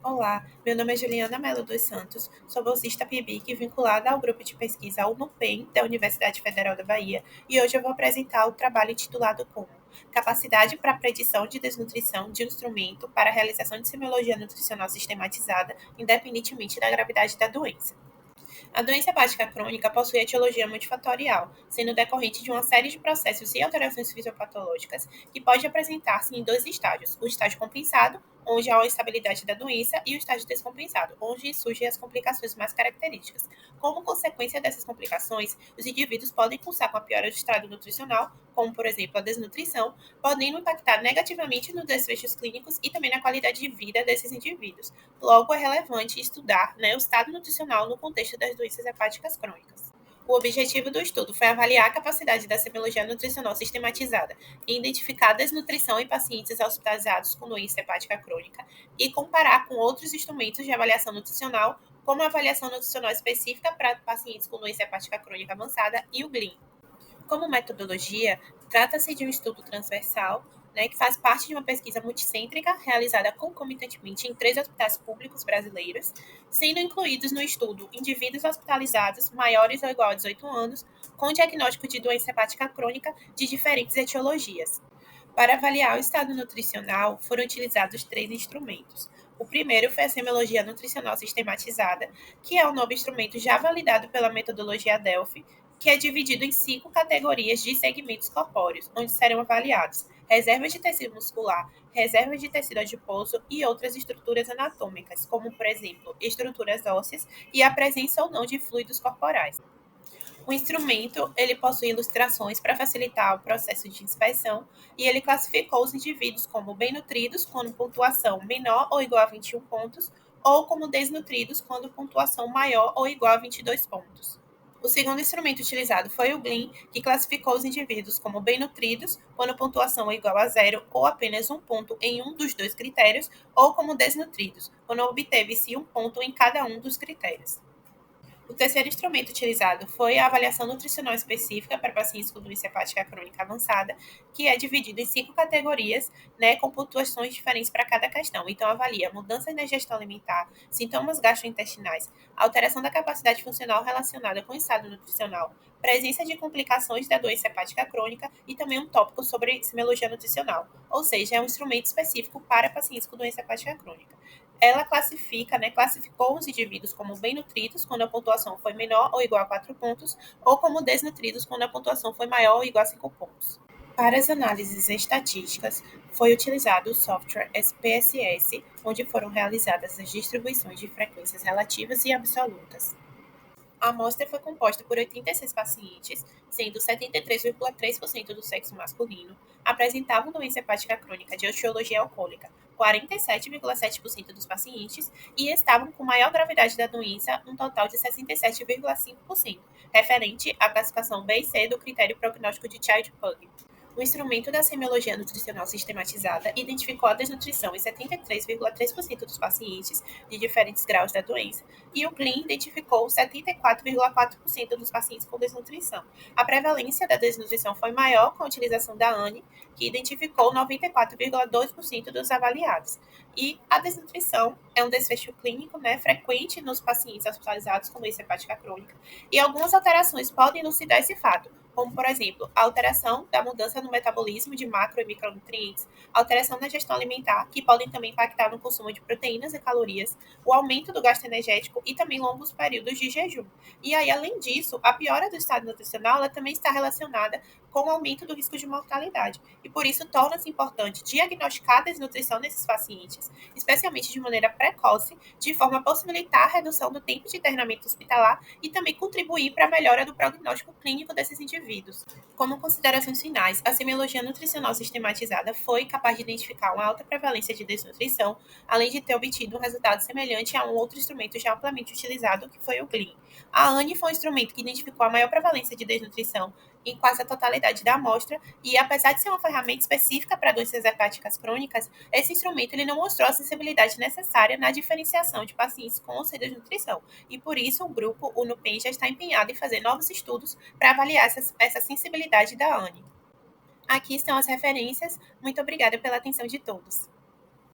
Olá, meu nome é Juliana Melo dos Santos, sou bolsista PIBIC vinculada ao grupo de pesquisa UNUPEM da Universidade Federal da Bahia e hoje eu vou apresentar o trabalho intitulado como Capacidade para a predição de desnutrição de um instrumento para a realização de semiologia nutricional sistematizada, independentemente da gravidade da doença. A doença hepática crônica possui etiologia multifatorial, sendo decorrente de uma série de processos e alterações fisiopatológicas que pode apresentar-se em dois estágios: o estágio compensado, onde há uma estabilidade da doença, e o estágio descompensado, onde surgem as complicações mais características. Como consequência dessas complicações, os indivíduos podem cursar com a piora do estado nutricional, como por exemplo a desnutrição, podendo impactar negativamente nos desfechos clínicos e também na qualidade de vida desses indivíduos. Logo, é relevante estudar, o estado nutricional no contexto das doenças hepáticas crônicas. O objetivo do estudo foi avaliar a capacidade da semiologia nutricional sistematizada em identificar a desnutrição em pacientes hospitalizados com doença hepática crônica e comparar com outros instrumentos de avaliação nutricional, como a avaliação nutricional específica para pacientes com doença hepática crônica avançada e o GLIM. Como metodologia, trata-se de um estudo transversal, que faz parte de uma pesquisa multicêntrica realizada concomitantemente em 3 hospitais públicos brasileiros, sendo incluídos no estudo indivíduos hospitalizados maiores ou igual a 18 anos com diagnóstico de doença hepática crônica de diferentes etiologias. Para avaliar o estado nutricional, foram utilizados 3 instrumentos. O primeiro foi a semiologia nutricional sistematizada, que é um novo instrumento já validado pela metodologia Delphi, que é dividido em 5 categorias de segmentos corpóreos, onde serão avaliados reservas de tecido muscular, reservas de tecido adiposo e outras estruturas anatômicas, como, por exemplo, estruturas ósseas e a presença ou não de fluidos corporais. O instrumento, ele possui ilustrações para facilitar o processo de inspeção e ele classificou os indivíduos como bem nutridos, quando pontuação menor ou igual a 21 pontos, ou como desnutridos, quando pontuação maior ou igual a 22 pontos. O segundo instrumento utilizado foi o GLIM, que classificou os indivíduos como bem nutridos, quando pontuação é igual a 0 ou apenas 1 ponto em um dos 2 critérios, ou como desnutridos, quando obteve-se 1 ponto em cada um dos critérios. O terceiro instrumento utilizado foi a avaliação nutricional específica para pacientes com doença hepática crônica avançada, que é dividido em 5 categorias, com pontuações diferentes para cada questão. Então, avalia mudanças na gestão alimentar, sintomas gastrointestinais, alteração da capacidade funcional relacionada com o estado nutricional, presença de complicações da doença hepática crônica e também um tópico sobre semiologia nutricional, ou seja, é um instrumento específico para pacientes com doença hepática crônica. Ela classificou os indivíduos como bem nutridos quando a pontuação foi menor ou igual a 4 pontos, ou como desnutridos quando a pontuação foi maior ou igual a 5 pontos. Para as análises estatísticas, foi utilizado o software SPSS, onde foram realizadas as distribuições de frequências relativas e absolutas. A amostra foi composta por 86 pacientes, sendo 73,3% do sexo masculino, apresentavam doença hepática crônica de etiologia alcoólica, 47,7% dos pacientes, e estavam com maior gravidade da doença, um total de 67,5%, referente à classificação B e C do critério prognóstico de Child-Pugh. O instrumento da semiologia nutricional sistematizada identificou a desnutrição em 73,3% dos pacientes de diferentes graus da doença, e o GLIM identificou 74,4% dos pacientes com desnutrição. A prevalência da desnutrição foi maior com a utilização da ANI, que identificou 94,2% dos avaliados. E a desnutrição é um desfecho clínico, frequente nos pacientes hospitalizados com doença hepática crônica, e algumas alterações podem elucidar esse fato, como, por exemplo, a alteração da mudança no metabolismo de macro e micronutrientes, alteração na gestão alimentar, que podem também impactar no consumo de proteínas e calorias, o aumento do gasto energético e também longos períodos de jejum. E aí, além disso, a piora do estado nutricional ela também está relacionada com o aumento do risco de mortalidade. E por isso torna-se importante diagnosticar a desnutrição nesses pacientes, especialmente de maneira precoce, de forma a possibilitar a redução do tempo de internamento hospitalar e também contribuir para a melhora do prognóstico clínico desses indivíduos. Como considerações finais, a semiologia nutricional sistematizada foi capaz de identificar uma alta prevalência de desnutrição, além de ter obtido um resultado semelhante a um outro instrumento já amplamente utilizado, que foi o GLIM. A ANI foi um instrumento que identificou a maior prevalência de desnutrição em quase a totalidade da amostra, e apesar de ser uma ferramenta específica para doenças hepáticas crônicas, esse instrumento ele não mostrou a sensibilidade necessária na diferenciação de pacientes com ou sem desnutrição, e por isso o grupo, o NUPEM, já está empenhado em fazer novos estudos para avaliar essa sensibilidade da ANI. Aqui estão as referências. Muito obrigada pela atenção de todos.